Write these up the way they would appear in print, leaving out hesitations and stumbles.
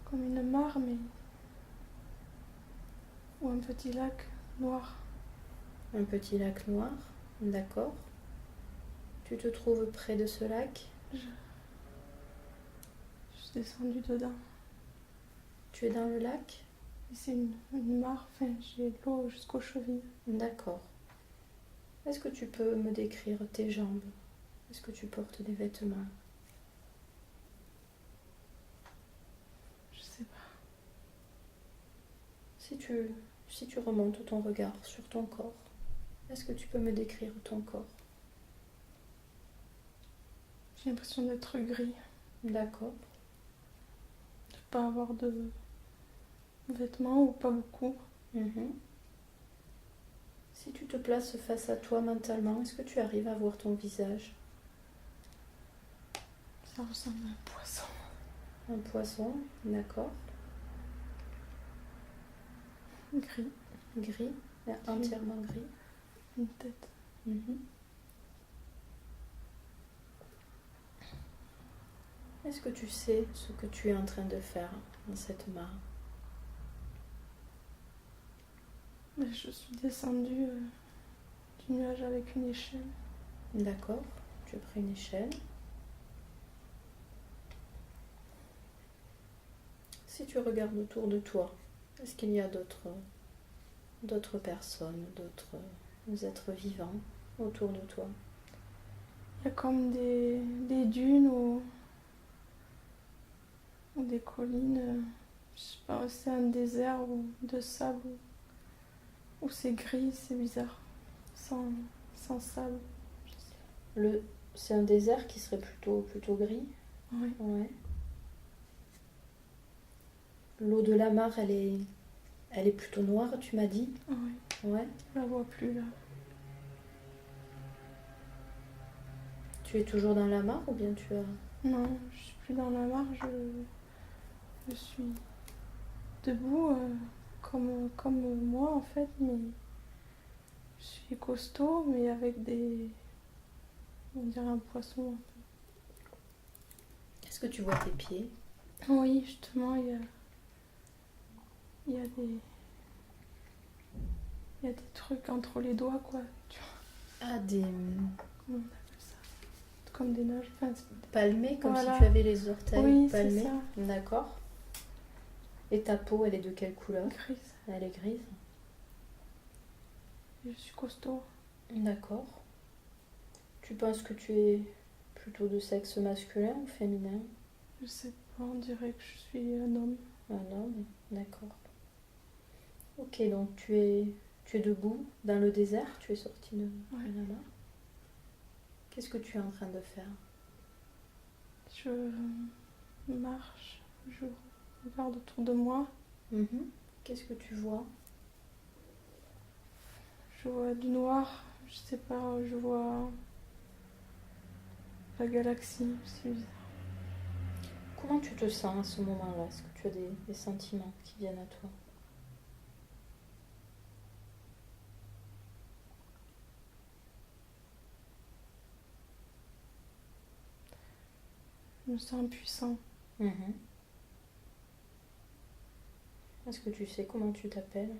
comme une mare, mais ou un petit lac noir. Un petit lac noir, d'accord. Tu te trouves près de ce lac? Je suis descendue dedans. Tu es dans le lac? Et c'est une mare, enfin, j'ai de l'eau jusqu'aux chevilles. D'accord. Est-ce que tu peux me décrire tes jambes? Est-ce que tu portes des vêtements? Je sais pas. Si tu remontes ton regard sur ton corps, est-ce que tu peux me décrire ton corps? J'ai l'impression d'être gris, D'accord. de pas avoir de vêtements ou pas beaucoup. Mhm. Si tu te places face à toi mentalement, est-ce que tu arrives à voir ton visage? Ça ressemble à un poisson. Un poisson, d'accord. Gris, Gris, entièrement gris. une tête. Mhm. Est-ce que tu sais ce que tu es en train de faire dans cette mare? Mais je suis descendue du nuage avec une échelle. D'accord, tu as pris une échelle. Si tu regardes autour de toi, est-ce qu'il y a d'autres personnes, d'autres êtres vivants autour de toi? Il y a comme des dunes ou des collines. Je sais pas, c'est un désert ou de sable ou c'est gris, c'est bizarre. Sans sable. C'est un désert qui serait plutôt gris. Oui. Ouais. L'eau de la mare, elle est plutôt noire, tu m'as dit? Oui. Ouais. Je la vois plus là. Tu es toujours dans la mare ou bien tu as... Non, je suis plus dans la mare. Je suis debout comme moi en fait, mais je suis costaud, mais avec on dirait un poisson. Est-ce que tu vois tes pieds? Oui, justement, il y a des trucs entre les doigts, quoi. Tu vois, Ah, des comment on appelle ça? Comme des nages. Enfin, palmés, comme voilà. si tu avais les orteils Oui, palmés. c'est ça. D'accord. Et ta peau, elle est de quelle couleur? Grise. Elle est grise. Je suis costaud. D'accord. Tu penses que tu es plutôt de sexe masculin ou féminin? Je sais pas, on dirait que je suis un homme. Un homme, d'accord. Ok, donc tu es debout dans le désert, tu es sorti de Ouais. la mare. Qu'est-ce que tu es en train de faire? Je marche, je regarde autour de moi. Qu'est-ce que tu vois? Je vois du noir, je sais pas, je vois la galaxie, c'est bizarre. Comment tu te sens à ce moment-là? Est-ce que tu as des sentiments qui viennent à toi? Je me sens impuissant. Est-ce que tu sais comment tu t'appelles?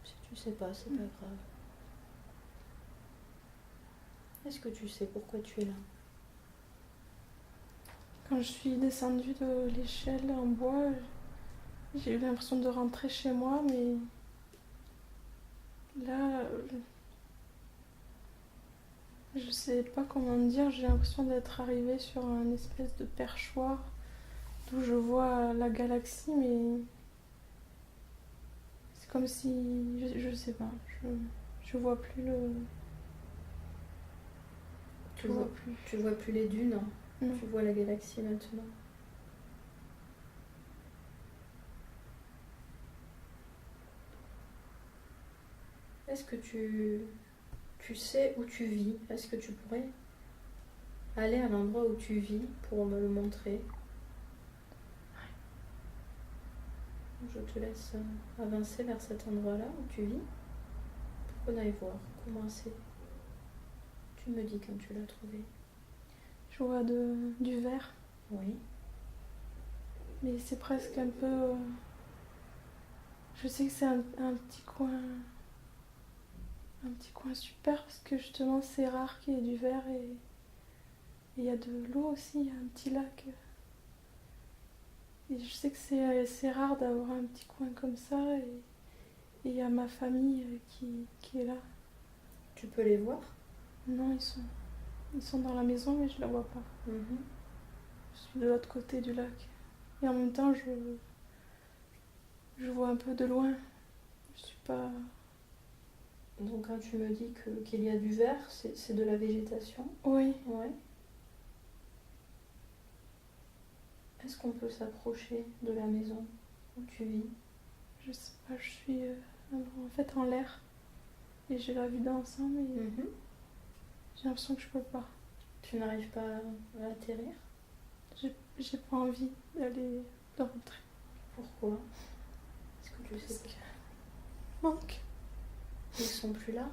Si tu sais pas, c'est pas grave. Est-ce que tu sais pourquoi tu es là? Quand je suis descendue de l'échelle en bois, j'ai eu l'impression de rentrer chez moi, mais là, je sais pas comment dire, j'ai l'impression d'être arrivée sur un espèce de perchoir d'où je vois la galaxie, mais c'est comme si, je sais pas, je vois plus le... Tu vois plus les dunes, hein? Non. Tu vois la galaxie maintenant. Est-ce que tu sais où tu vis? Est-ce que tu pourrais aller à l'endroit où tu vis pour me le montrer? Je te laisse avancer vers cet endroit-là où tu vis. qu'on aille voir comment c'est. Tu me dis quand tu l'as trouvé. Je vois du vert, Oui. mais c'est presque un peu... Je sais que c'est un petit coin super, parce que justement c'est rare qu'il y ait du vert et il y a de l'eau aussi, il y a un petit lac. Et je sais que c'est rare d'avoir un petit coin comme ça et il y a ma famille qui est là. Tu peux les voir? Non, ils sont dans la maison mais je la vois pas. Mhm. Je suis de l'autre côté du lac. Et en même temps, je vois un peu de loin. Je suis pas... Donc quand tu me dis qu'il y a du vert, c'est de la végétation? Oui, Ouais. Est-ce qu'on peut s'approcher de la maison où tu vis? je sais pas, je suis en fait en l'air. Et j'ai la vue d'ensemble mais Mhm. j'ai l'impression que je peux pas. Tu n'arrives pas à atterrir? J'ai pas envie de rentrer. Pourquoi? Est-ce que tu Parce sais que pas? manque. Ils sont plus là?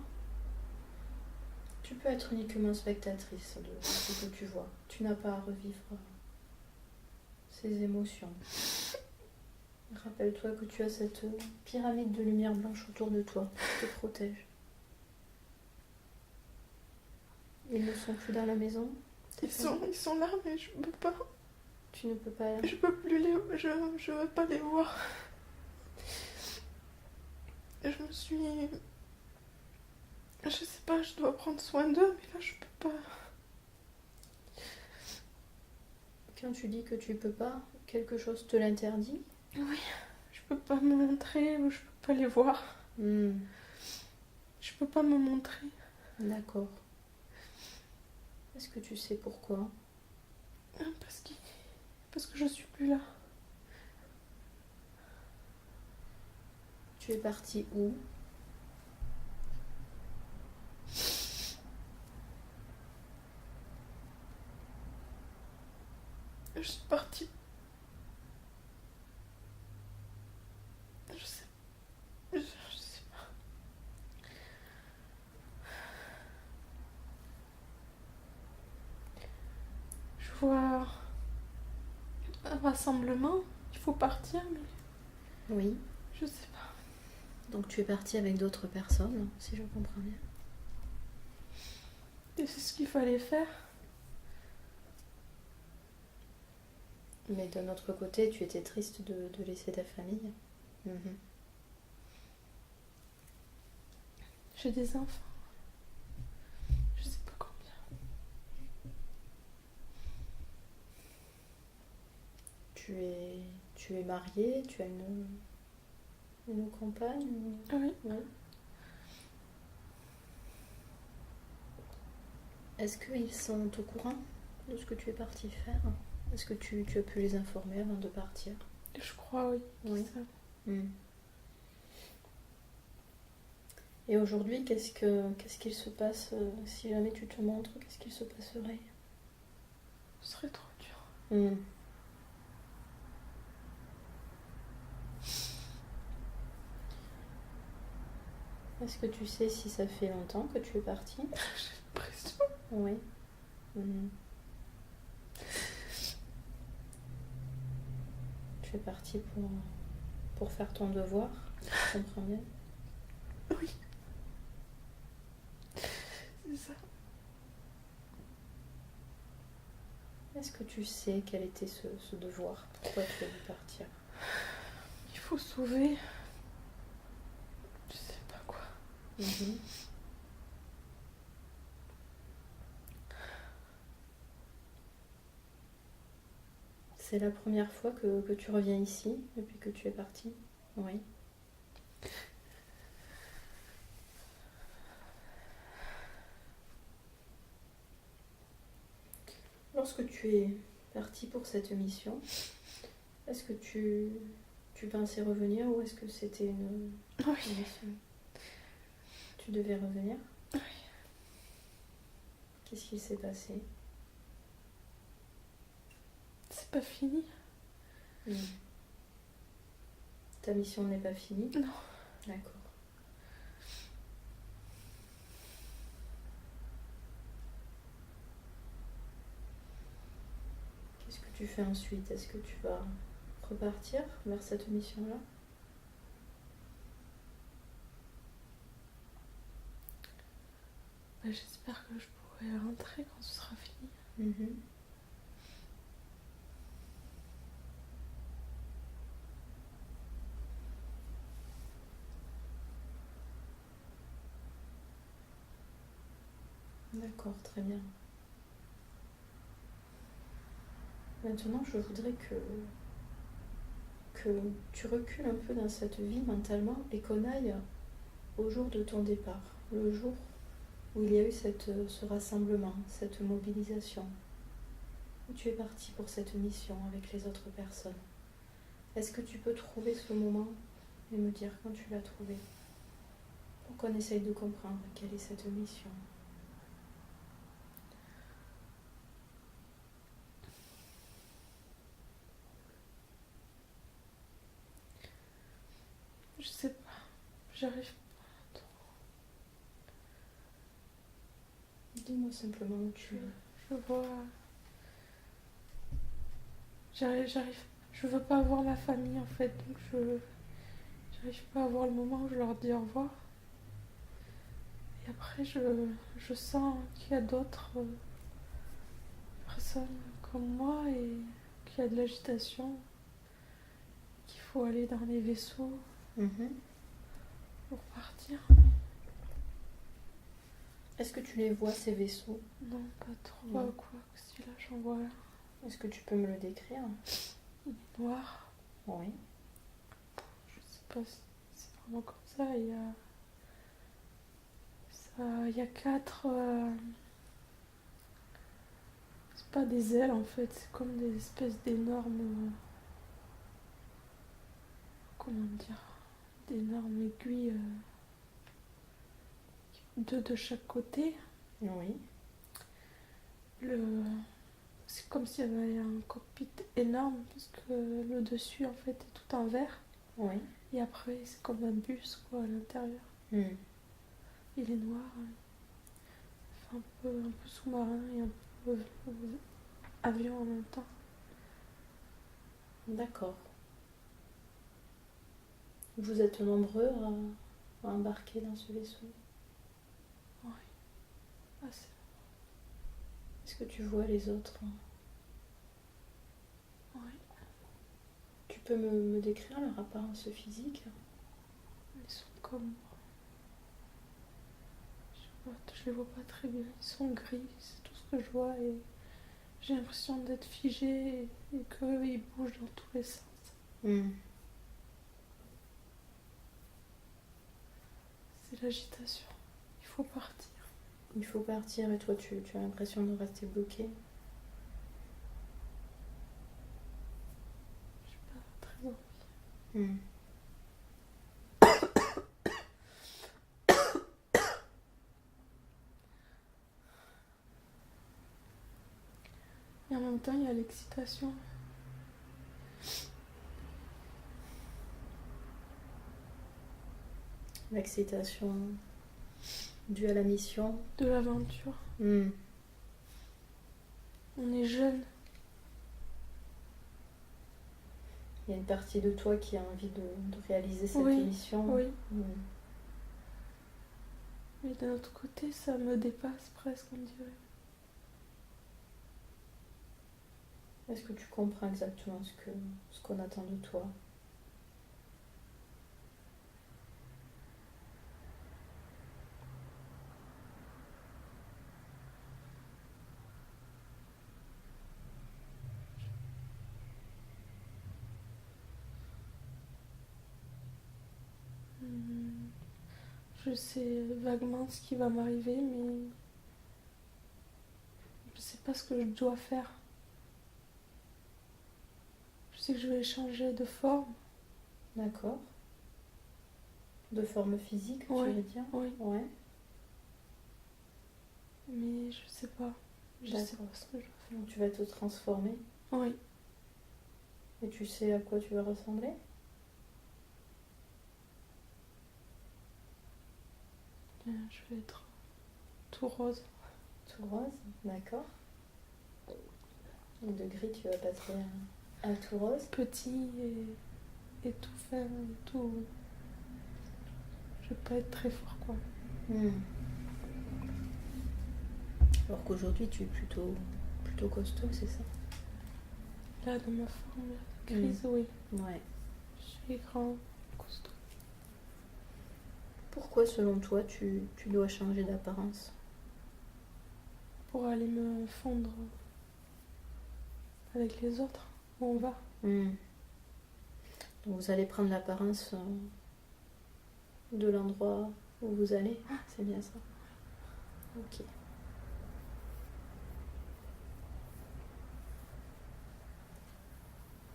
Tu peux être uniquement spectatrice de ce que tu vois. Tu n'as pas à revivre ces émotions. Rappelle-toi que tu as cette pyramide de lumière blanche autour de toi qui te protège. Ils ne sont plus dans la maison? Ils sont là mais je peux pas. Tu ne peux pas... Je peux plus je veux pas les voir. Je me suis... Je sais pas, je dois prendre soin d'eux, mais là je peux pas. Quand tu dis que tu peux pas, quelque chose te l'interdit? Oui, je peux pas me montrer ou je peux pas les voir. Hmm, Je peux pas me montrer. d'accord. Est-ce que tu sais pourquoi? Parce que je suis plus là. Tu es parti où? Je suis partie. Je sais pas. Je vois un rassemblement. Il faut partir, mais Oui. je sais pas. Donc tu es parti avec d'autres personnes, si je comprends bien. Et c'est ce qu'il fallait faire. Mais d'un autre côté, tu étais triste de laisser ta famille. Mhm. J'ai des enfants. Je sais pas combien. Tu es mariée, tu as une compagne? Oui. Oui. Est-ce qu'ils sont au courant de ce que tu es partie faire? Est-ce que tu as pu les informer avant de partir? Je crois, oui. Oui. Ça. Mm. Et aujourd'hui, qu'est-ce qu'il se passe si jamais tu te montres? Qu'est-ce qu'il se passerait? Ce serait trop dur. Mm. Est-ce que tu sais si ça fait longtemps que tu es partie? J'ai l'impression. Oui. Mm. Tu es partie pour faire ton devoir, je comprends bien? Oui. C'est ça. Est-ce que tu sais quel était ce devoir? Pourquoi tu as dû partir? Il faut sauver. Je sais pas quoi. Mhm. C'est la première fois que tu reviens ici depuis que tu es partie? Oui. Lorsque tu es partie pour cette mission, est-ce que tu pensais revenir ou est-ce que c'était une mission? Tu devais revenir? Oui. Qu'est-ce qui s'est passé? C'est pas fini. Ta mission n'est pas finie? Non. D'accord. tu fais ensuite? Est-ce que tu vas repartir vers cette mission-là? J'espère que je pourrai rentrer quand ce sera fini. D'accord, très bien. Maintenant, je voudrais que tu recules un peu dans cette vie mentalement et qu'on aille au jour de ton départ, le jour où il y a eu ce rassemblement, cette mobilisation, où tu es parti pour cette mission avec les autres personnes. Est-ce que tu peux trouver ce moment et me dire quand tu l'as trouvé, pour qu'on essaye de comprendre quelle est cette mission? Je sais pas, j'arrive pas trop. Dis-moi simplement où tu es. Je vois... J'arrive... Je veux pas voir ma famille en fait, donc j'arrive pas à voir le moment où je leur dis au revoir. Et après, je sens qu'il y a d'autres personnes comme moi et qu'il y a de l'agitation, qu'il faut aller dans les vaisseaux pour partir. Est-ce que tu les vois, ces vaisseaux? Non, pas trop. Quoi que si là, j'en vois un. Est-ce que tu peux me le décrire? Il est noir. Oui. Je sais pas si c'est vraiment comme ça. Il y a 4... C'est pas des ailes en fait, c'est comme des espèces d'énormes... Comment dire? D'énormes aiguilles. Deux de chaque côté. Oui. C'est comme s'il y avait un cockpit énorme parce que le dessus en fait est tout en verre. Oui. Et après c'est comme un bus quoi à l'intérieur. Il est noir. Un peu sous-marin et un peu avion en même temps. D'accord. Vous êtes nombreux à embarquer dans ce vaisseau? Oui. Assez. Est-ce que tu vois les autres? Oui. Tu peux me décrire leur apparence physique? Ils sont comme moi. Je les vois pas très bien. Ils sont gris, c'est tout ce que je vois et j'ai l'impression d'être figée et qu'eux ils bougent dans tous les sens. C'est l'agitation. Il faut partir. Il faut partir et toi tu as l'impression de rester bloqué? J'ai pas très envie. Et en même temps, il y a l'excitation. L'excitation due à la mission? De l'aventure. On est jeunes. Il y a une partie de toi qui a envie de réaliser cette mission? Oui. Mais d'un autre côté, ça me dépasse presque, on dirait. Est-ce que tu comprends exactement ce qu'on attend de toi? Je sais vaguement ce qui va m'arriver, mais je sais pas ce que je dois faire. Je sais que je vais changer de forme. D'accord. De forme physique, tu veux dire? Oui. Ouais. Mais je sais pas. Je sais pas ce que je dois faire. Donc tu vas te transformer? Oui. Et tu sais à quoi tu vas ressembler? Je vais être tout rose. Tout rose, d'accord. Et de gris, tu vas passer à tout rose. Petit et tout fin et tout. Je vais pas être très fort, quoi. Alors qu'aujourd'hui, tu es plutôt costaud, c'est ça? Là, dans ma forme grise, oui. Ouais. Je suis grand, costaud. Pourquoi, selon toi, tu dois changer d'apparence? Pour aller me fondre avec les autres, où on va. Donc vous allez prendre l'apparence de l'endroit où vous allez, c'est bien ça? Ok.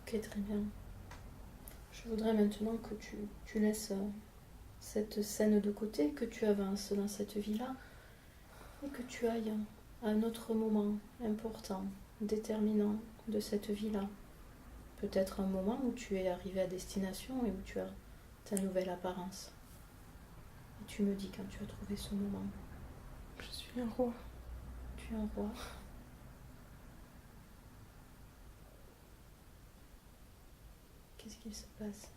Ok, très bien. Je voudrais maintenant que tu laisses cette scène de côté, que tu avances dans cette vie-là et que tu ailles à un autre moment important, déterminant de cette vie-là. Peut-être un moment où tu es arrivé à destination et où tu as ta nouvelle apparence. Et tu me dis quand tu as trouvé ce moment. Je suis un roi. Tu es un roi. Qu'est-ce qu'il se passe?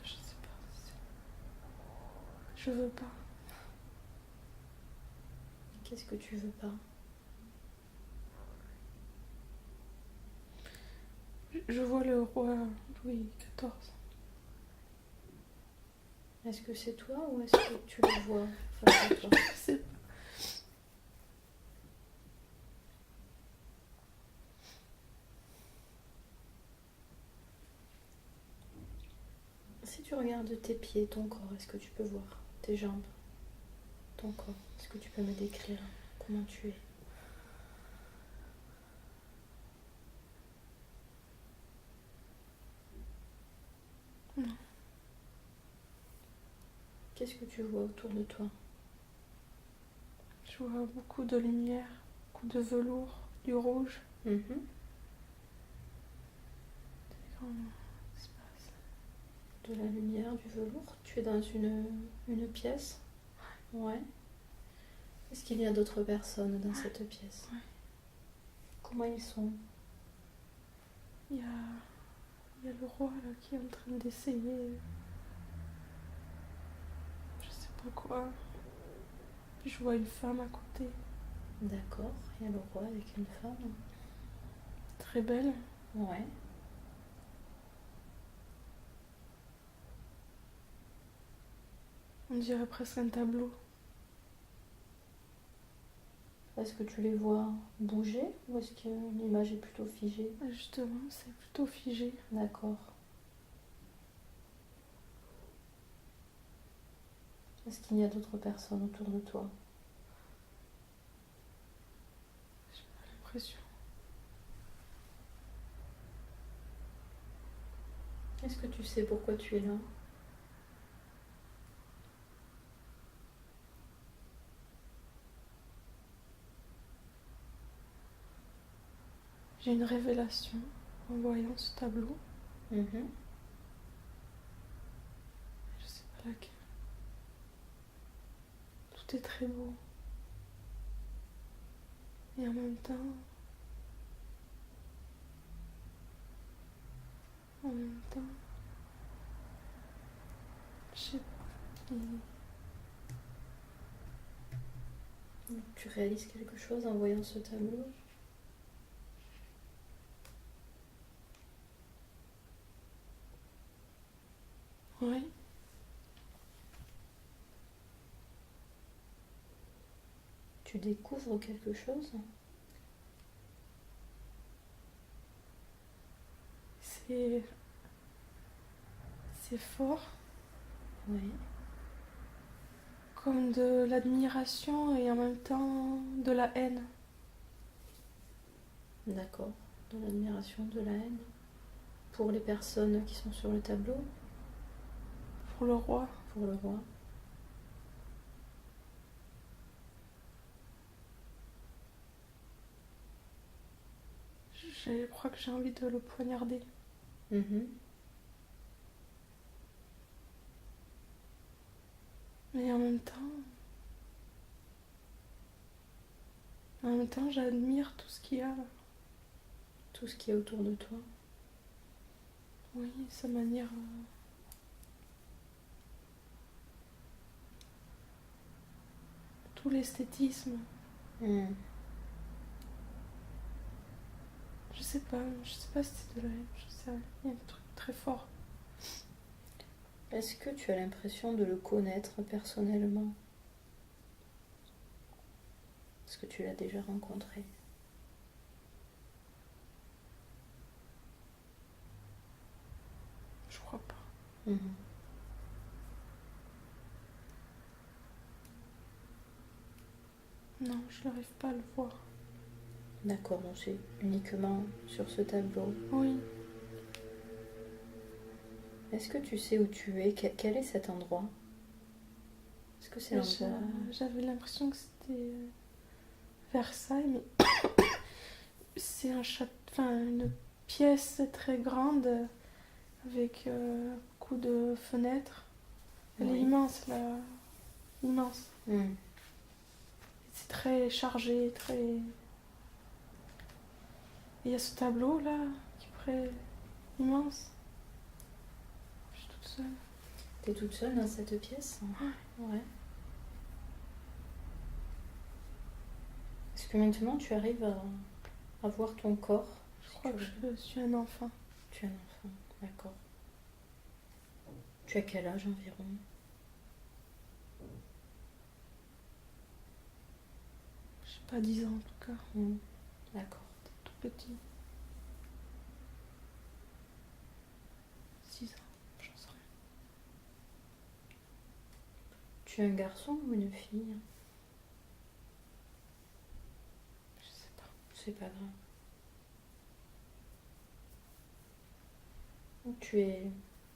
Je sais pas. Je veux pas. Qu'est-ce que tu veux pas? Je vois le roi Louis XIV. Est-ce que c'est toi ou est-ce que tu le vois face à toi? Je sais pas. Si tu regardes tes pieds, ton corps, est-ce que tu peux voir tes jambes, ton corps? Est-ce que tu peux me décrire comment tu es? Non. Qu'est-ce que tu vois autour de toi? Je vois beaucoup de lumière, beaucoup de velours, du rouge. Des grands espaces. De la lumière, du velours. Tu es dans une pièce? Ouais. Est-ce qu'il y a d'autres personnes dans cette pièce? Ouais. Comment ils sont? Il y a le roi là qui est en train d'essayer. Je sais pas quoi. Puis je vois une femme à côté. D'accord. Il y a le roi avec une femme. Très belle. Ouais. On dirait presque un tableau. Est-ce que tu les vois bouger ou est-ce que l'image est plutôt figée? Justement, c'est plutôt figé. D'accord. Est-ce qu'il y a d'autres personnes autour de toi? J'ai pas l'impression. Est-ce que tu sais pourquoi tu es là? J'ai une révélation en voyant ce tableau. Je sais pas laquelle. Tout est très beau. Et en même temps, je sais pas. Tu réalises quelque chose en voyant ce tableau? Oui. Tu découvres quelque chose? C'est fort. Oui. Comme de l'admiration et en même temps de la haine. D'accord. De l'admiration, de la haine. Pour les personnes qui sont sur le tableau? Pour le roi. Pour le roi. Je crois que j'ai envie de le poignarder. Mais en même temps, j'admire tout ce qu'il y a là. Tout ce qui est autour de toi. Oui, sa manière. Tout l'esthétisme. Mm. Je sais pas si c'est de la haine, je sais rien. Il y a un truc très fort. Est-ce que tu as l'impression de le connaître personnellement? Est-ce que tu l'as déjà rencontré? Je crois pas. Mhm. Non, je n'arrive pas à le voir. D'accord, donc c'est uniquement sur ce tableau. Oui. Est-ce que tu sais où tu es? Quel est cet endroit? Est-ce que c'est l'endroit... J'avais l'impression que c'était Versailles, mais c'est une pièce très grande avec beaucoup de fenêtres. Elle est immense là, immense. Mm. C'est très chargé, très. Et il y a ce tableau là qui est très immense. Je suis toute seule. T'es toute seule dans cette pièce? Ouais. Est-ce que maintenant tu arrives à voir ton corps? Je crois que je suis un enfant. Tu es un enfant, d'accord. Tu as quel âge environ? Je sais pas, 10 ans en tout cas. D'accord. Tout petit. 6 ans, j'en sais rien. Tu es un garçon ou une fille? Je sais pas. C'est pas grave. Donc, tu es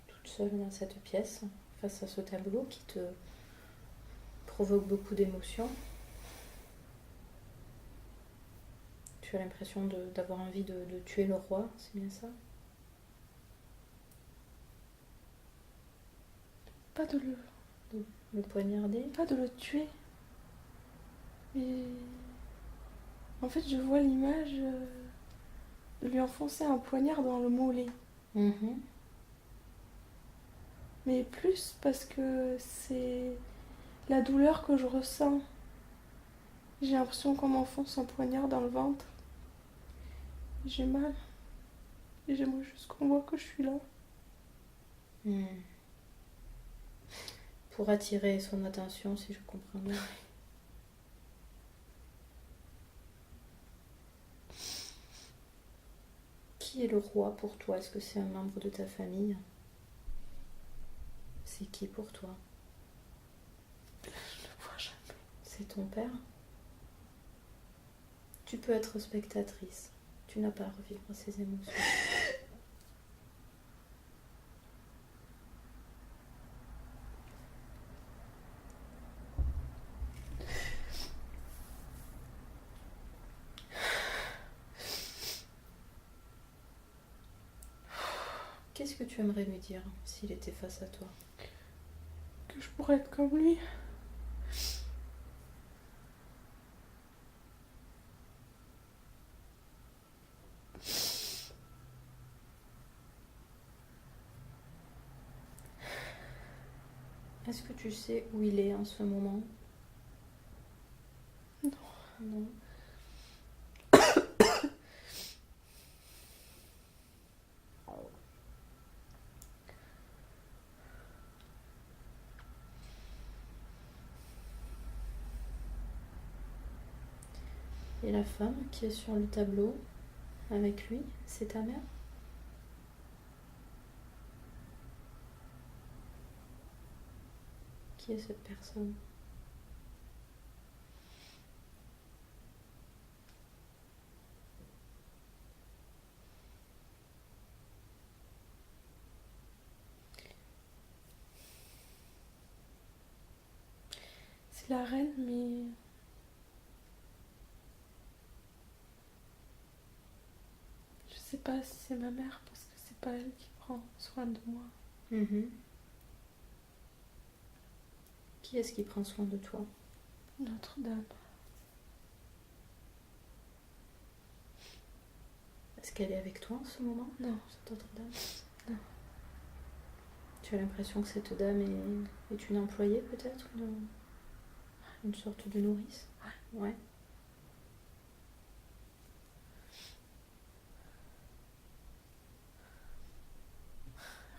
toute seule dans cette pièce, face à ce tableau qui te provoque beaucoup d'émotions. Tu as l'impression d'avoir envie de tuer le roi, c'est bien ça? Pas de le poignarder? Pas de le tuer. Mais. En fait, je vois l'image de lui enfoncer un poignard dans le mollet. Mhm. Mais plus parce que c'est la douleur que je ressens. J'ai l'impression qu'on m'enfonce un poignard dans le ventre. J'ai mal. Et j'aimerais juste qu'on voit que je suis là. Pour attirer son attention, si je comprends bien. Qui est le roi pour toi? Est-ce que c'est un membre de ta famille? C'est qui pour toi? Je ne vois jamais. C'est ton père? Tu peux être spectatrice. Tu n'as pas à revivre ces émotions. Qu'est-ce que tu aimerais lui dire s'il était face à toi? Que je pourrais être comme lui. Est-ce que tu sais où il est en ce moment? Non. Non. Et la femme qui est sur le tableau avec lui, c'est ta mère? Qui est cette personne? C'est la reine, mais. Je sais pas si c'est ma mère parce que c'est pas elle qui prend soin de moi. Qui est-ce qui prend soin de toi? Notre-Dame. Est-ce qu'elle est avec toi en ce moment? Non. Cette autre dame? Non. Tu as l'impression que cette dame est une employée peut-être? Une sorte de nourrice? Ouais.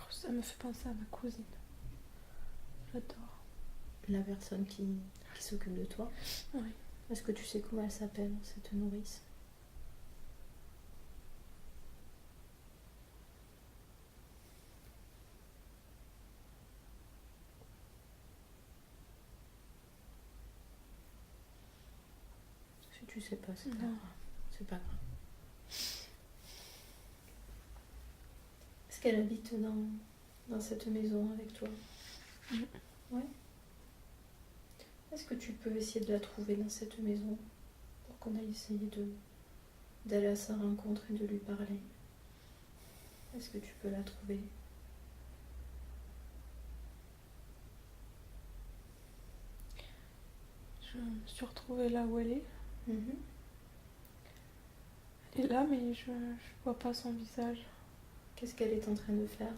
Ça me fait penser à ma cousine. J'adore. La personne qui s'occupe de toi? Oui. Est-ce que tu sais comment elle s'appelle, cette nourrice? Si tu sais pas, c'est pas grave. C'est pas grave. Est-ce qu'elle habite dans cette maison avec toi? Ouais. Est-ce que tu peux essayer de la trouver dans cette maison pour qu'on aille essayer d'aller à sa rencontre et de lui parler? Est-ce que tu peux la trouver? Je me suis retrouvée là où elle est. Mhm. Elle est là, mais je vois pas son visage. Qu'est-ce qu'elle est en train de faire?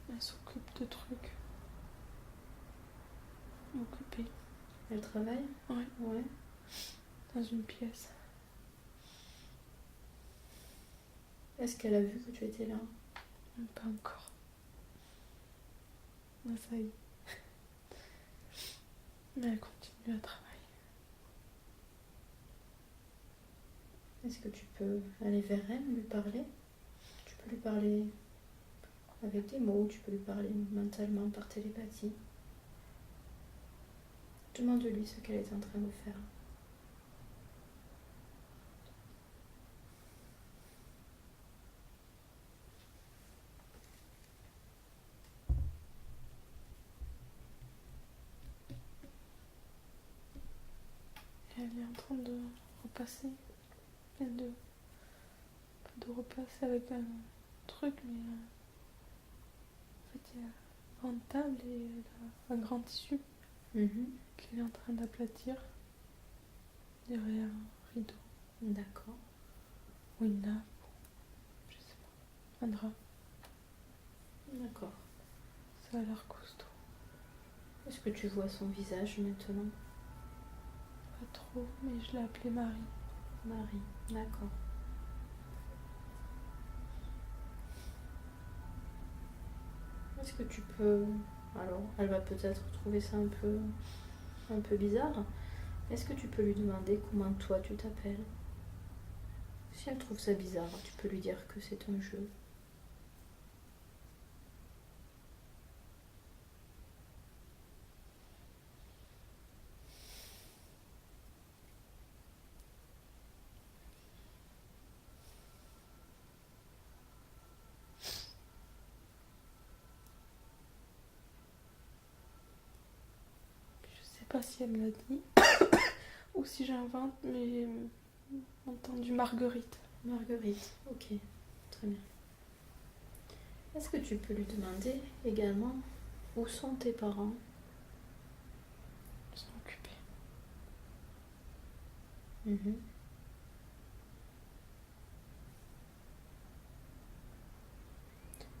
Elle s'occupe de trucs. Occupée. Elle travaille? Ouais. Ouais. Dans une pièce. Est-ce qu'elle a vu que tu étais là? Pas encore. Ah, ça y est. Mais elle continue à travailler. Est-ce que tu peux aller vers elle, lui parler? Tu peux lui parler avec des mots, tu peux lui parler mentalement par télépathie. Demande-lui ce qu'elle est en train de faire. Elle est en train de repasser. De repasser avec un truc, mais en fait il y a une grande table et elle a un grand tissu qu'elle est en train d'aplatir derrière un rideau. D'accord. Ou une nappe, je sais pas, un drap. D'accord. Ça a l'air costaud. Est-ce que tu vois son visage maintenant? Pas trop, mais je l'ai appelée Marie. Marie, d'accord. Est-ce que tu peux... Alors, elle va peut-être trouver ça un peu bizarre. Est-ce que tu peux lui demander comment toi tu t'appelles? Si elle trouve ça bizarre, tu peux lui dire que c'est un jeu. Je sais pas si elle me l'a dit ou si j'invente, mais j'ai entendu Marguerite. Marguerite, ok, très bien. Est-ce que tu peux lui demander également où sont tes parents? Ils sont occupés.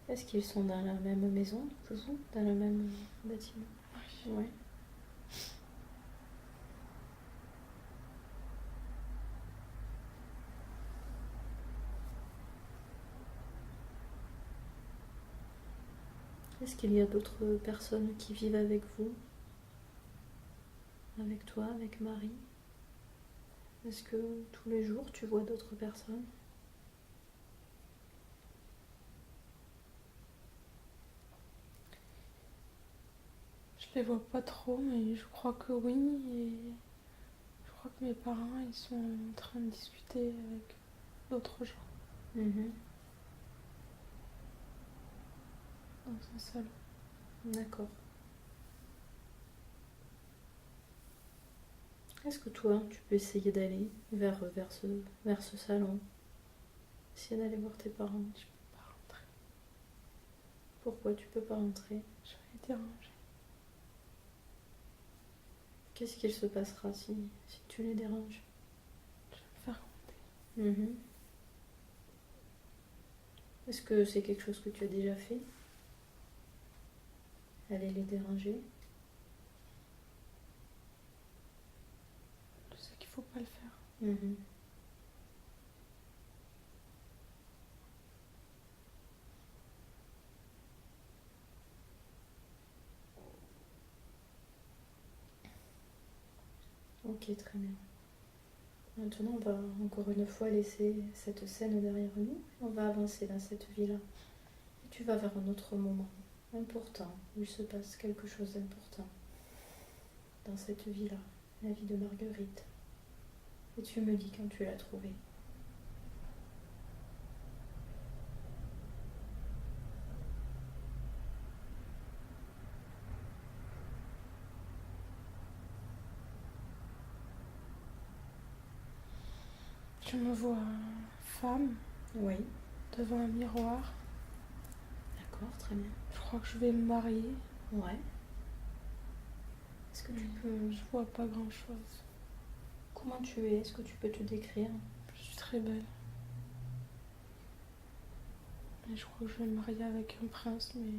Est-ce qu'ils sont dans la même maison que vous? Dans le même bâtiment? Oui. Ouais. Est-ce qu'il y a d'autres personnes qui vivent avec vous? Avec toi, avec Marie? Est-ce que tous les jours tu vois d'autres personnes? Je les vois pas trop, mais je crois que oui. Et je crois que mes parents, ils sont en train de discuter avec d'autres gens dans un salon. D'accord. Est-ce que toi, tu peux essayer d'aller vers ce salon? Essayer d'aller voir tes parents. Je peux pas rentrer. Pourquoi tu peux pas rentrer? Je vais les déranger. Qu'est-ce qu'il se passera si tu les déranges? Je vais me faire gronder. Est-ce que c'est quelque chose que tu as déjà fait? Aller les déranger? Je sais qu'il faut pas le faire. Ok, très bien. Maintenant, on va encore une fois laisser cette scène derrière nous. On va avancer dans cette vie-là. Et tu vas vers un autre moment important, où il se passe quelque chose d'important dans cette vie-là, la vie de Marguerite. Et tu me dis quand tu l'as trouvée. Je me vois femme Oui. devant un miroir. D'accord, très bien. Je crois que je vais me marier. Ouais. Est-ce que tu peux... Je vois pas grand-chose. Comment tu es? Est-ce que tu peux te décrire? Je suis très belle. Et je crois que je vais me marier avec un prince, mais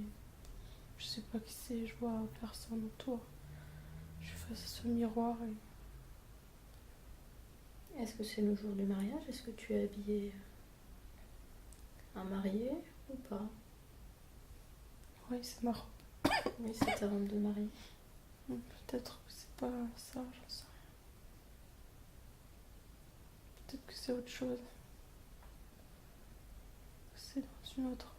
je sais pas qui c'est, je vois personne autour. Je suis face à ce miroir et... Est-ce que c'est le jour du mariage? Est-ce que tu es habillée en mariée ou pas? Oui, c'est ma robe. Oui, c'est ta robe de mariée. Peut-être que c'est pas ça, j'en sais rien. Peut-être que c'est autre chose. C'est dans une autre...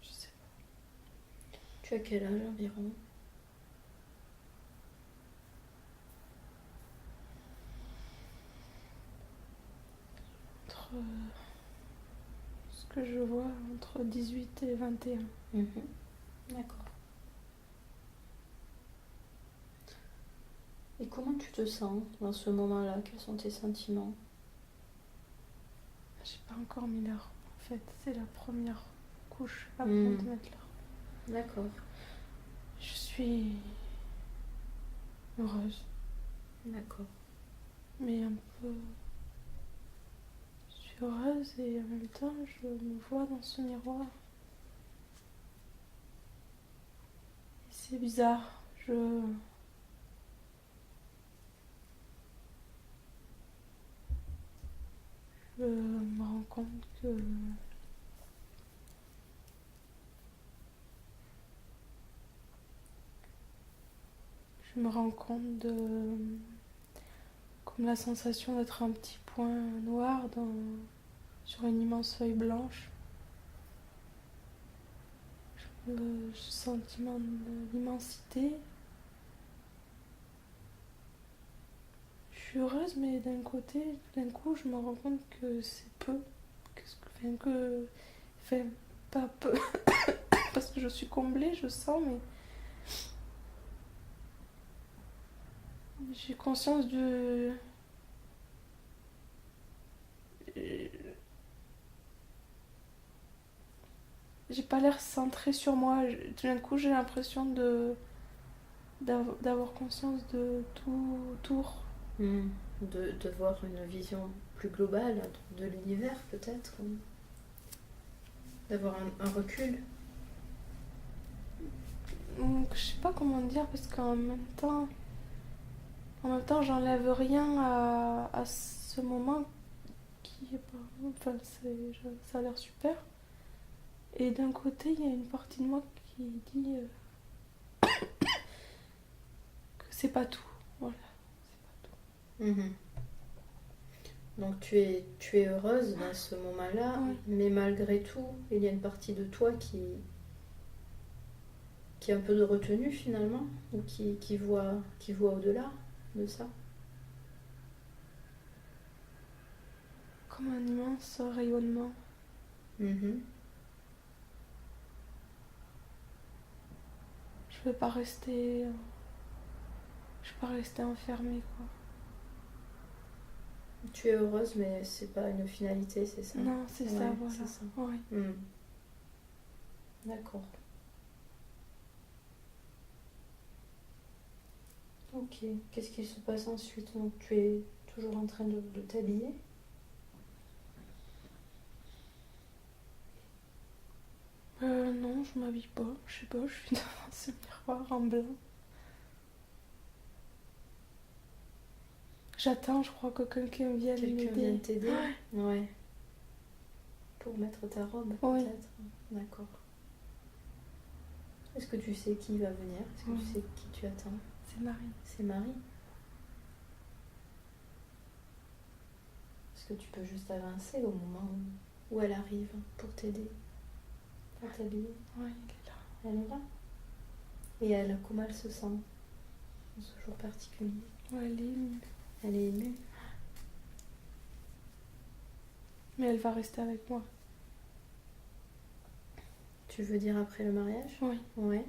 Je sais pas. Tu as quel âge environ? Entre... Ce que je vois, entre 18 et 21. D'accord. Et comment tu te sens dans ce moment-là? Quels sont tes sentiments? J'ai pas encore mis la robe. En fait, c'est la première couche avant de mettre la robe. D'accord. Je suis heureuse. D'accord. Mais un peu... Je suis heureuse et en même temps, je me vois dans ce miroir. Et c'est bizarre. Je me rends compte que... Je me rends compte de... Comme la sensation d'être un petit point noir sur une immense feuille blanche. Le sentiment d'immensité. Je suis heureuse, mais d'un côté, d'un coup, je me rends compte que c'est peu. Enfin, pas peu. Parce que je suis comblée, je sens, mais... J'ai conscience de... J'ai pas l'air centrée sur moi. Tout d'un coup, j'ai l'impression d'avoir conscience de tout autour. De voir une vision plus globale de l'univers, peut-être. D'avoir un recul. Donc, je sais pas comment dire, parce qu'en même temps, j'enlève rien à ce moment qui est pas... Enfin, ça a l'air super. Et d'un côté, il y a une partie de moi qui dit que c'est pas tout. Voilà, c'est pas tout. Donc tu es heureuse dans ce moment-là, Oui. mais malgré tout, il y a une partie de toi qui a un peu de retenue finalement, ou qui voit au-delà de ça. Comme un immense rayonnement. Je vais pas rester enfermée, quoi. Tu es heureuse, mais c'est pas une finalité, c'est ça? Non, c'est ça, voilà. C'est ça. Ouais. D'accord. Ok, qu'est-ce qui se passe ensuite? Donc tu es toujours en train de t'habiller? Non, je m'habille pas. Je sais pas, je suis devant ce miroir en blanc. J'attends, je crois que quelqu'un vienne m'aider. Quelqu'un vient t'aider? Ouais. Pour mettre ta robe, oui. peut-être? D'accord. Est-ce que tu sais qui va venir? Est-ce que tu sais qui tu attends? C'est Marie. C'est Marie? Est-ce que tu peux juste avancer au moment où elle arrive pour t'aider à t'habiller? Oui, elle est là. Elle est là? Et elle, comment elle se sent en ce jour particulier? Ouais, elle est émue. Elle est émue? Mais elle va rester avec moi. Tu veux dire après le mariage? Oui. Ouais.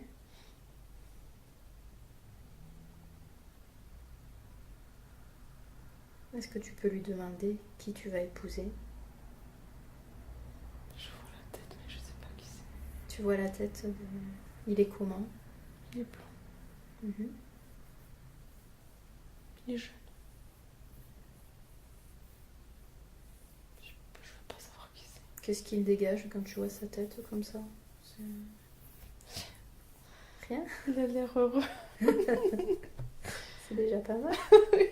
Est-ce que tu peux lui demander qui tu vas épouser? Je vois la tête, mais je sais pas qui c'est. Tu vois la tête, il est comment? Il est blanc. Mhm. Il est jeune. Je veux pas savoir qui c'est. Qu'est-ce qu'il dégage quand tu vois sa tête comme ça? Rien? Il a l'air heureux. C'est déjà pas mal. Oui.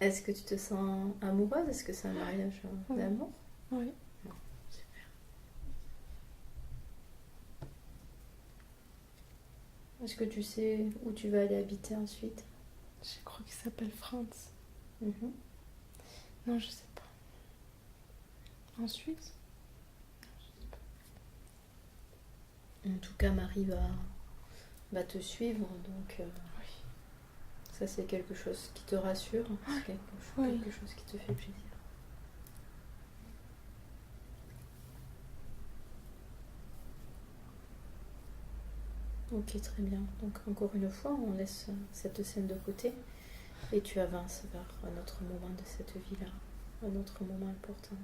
Est-ce que tu te sens amoureuse? Est-ce que c'est un mariage d'amour? Oui. Non, super. Est-ce que tu sais où tu vas aller habiter ensuite? Je crois qu'il s'appelle Franz. Mhm. Non, je sais pas. En Suisse? En tout cas, Marie va te suivre, donc Oui. ça c'est quelque chose qui te rassure, c'est quelque chose qui te fait plaisir. Ok, très bien. Donc encore une fois, on laisse cette scène de côté et tu avances vers un autre moment de cette vie-là, un autre moment important.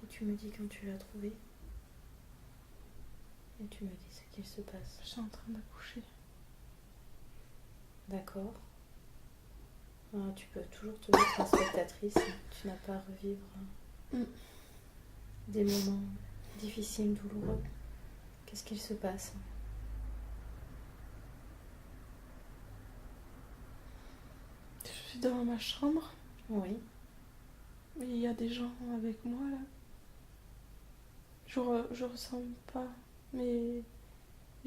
Et tu me dis quand tu l'as trouvé. Et tu me dis ce qu'il se passe. Je suis en train d'accoucher. D'accord. Tu peux toujours te mettre en spectatrice. Tu n'as pas à revivre des moments difficiles, douloureux. Qu'est-ce qu'il se passe? Je suis dans ma chambre. Oui. Et il y a des gens avec moi là. Je ressens pas, mais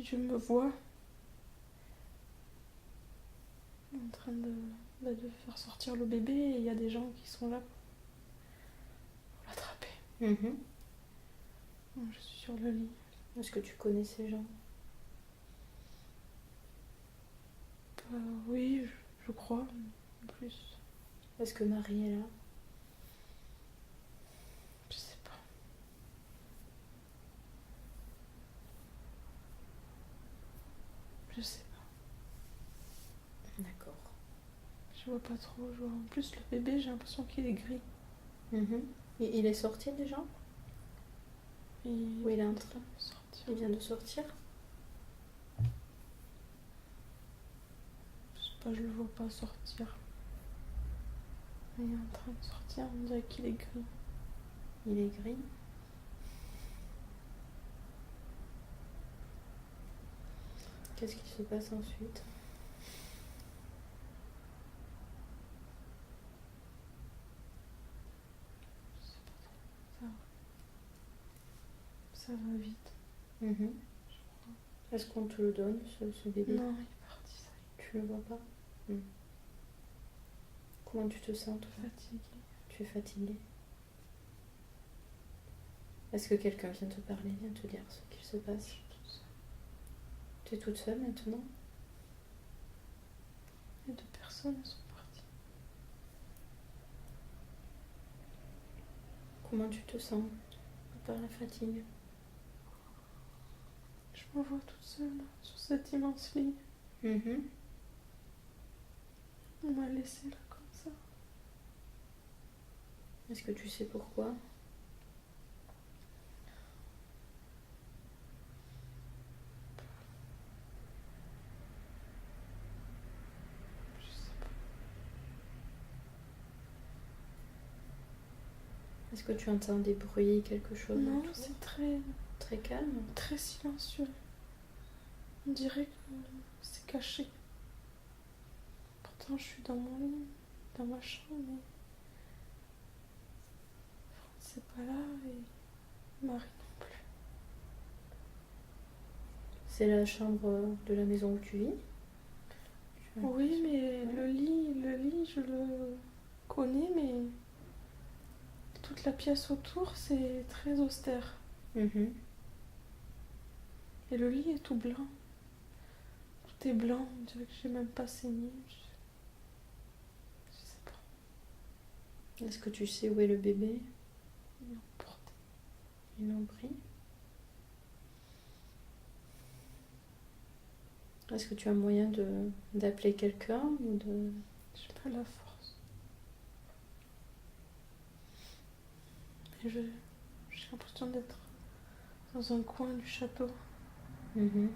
je me vois en train de faire sortir le bébé et il y a des gens qui sont là pour l'attraper. Mhm. Je suis sur le lit. Est-ce que tu connais ces gens? Oui, je crois, en plus. Est-ce que Marie est là? Je sais pas. Je sais pas. D'accord. Je vois pas trop. En plus, le bébé, j'ai l'impression qu'il est gris. Mhm. Et il est sorti déjà? Où il est en train de sortir. Il vient de sortir? Je sais pas, je le vois pas sortir. Il est en train de sortir, on dirait qu'il est gris. Il est gris? Qu'est-ce qui se passe ensuite? Je sais pas trop. Ça va vite. Mhm. Est-ce qu'on te le donne, ce bébé? Non, il est parti, ça y est. Tu le vois pas? Comment tu te sens, toi? Fatiguée. Tu es fatiguée? Est-ce que quelqu'un vient te parler, vient te dire ce qu'il se passe? Tu es toute seule maintenant? Les 2 personnes sont parties. Comment tu te sens par la fatigue? Je me vois toute seule sur cet immense lit. Mhm. On m'a laissée là comme ça. Est-ce que tu sais pourquoi? Est-ce que tu entends des bruits, quelque chose? Non, autour? c'est Très calme. très silencieux. On dirait que c'est caché. Pourtant, je suis dans mon lit, dans ma chambre, mais c'est pas là et Marie non plus. C'est la chambre de la maison où tu vis? Oui, mais le lit, je le connais, mais toute la pièce autour, c'est très austère. Mhm. Et le lit est tout blanc. Tout est blanc, on dirait que j'ai même pas saigné. Je sais pas. Est-ce que tu sais où est le bébé? Il est emporté. Ils l'ont pris? Est-ce que tu as moyen d'appeler quelqu'un ou de... J'ai pas la force. Et j'ai l'impression d'être dans un coin du château. Mhm.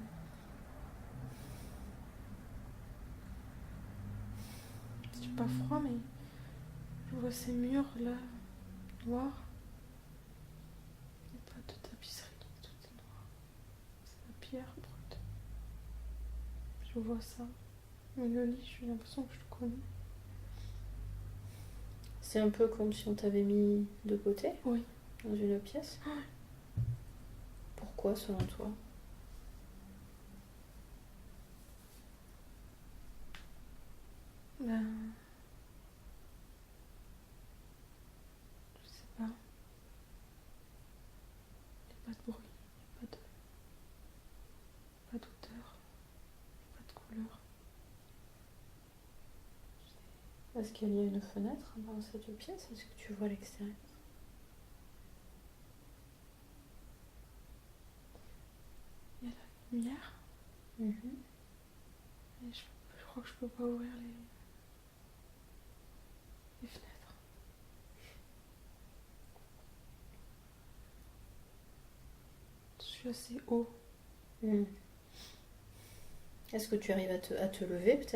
J'ai pas froid, mais je vois ces murs là, noirs. Il n'y a pas de tapisserie, tout est noir. C'est la pierre brute. Je vois ça. Mais le lit, j'ai l'impression que je le connais. C'est un peu comme si on t'avait mis de côté Oui. dans une pièce. Ouais. Pourquoi selon toi? Ben, je sais pas. Il n'y a pas de bruit, il n'y a pas d'odeur, pas de couleur. Est-ce qu'il y a une fenêtre dans cette pièce? Est-ce que tu vois l'extérieur? Il y a la lumière. Mhm. Et je crois que je peux pas ouvrir les fenêtres. Je suis assez haut. Mhm. Est-ce que tu arrives à te lever peut-être?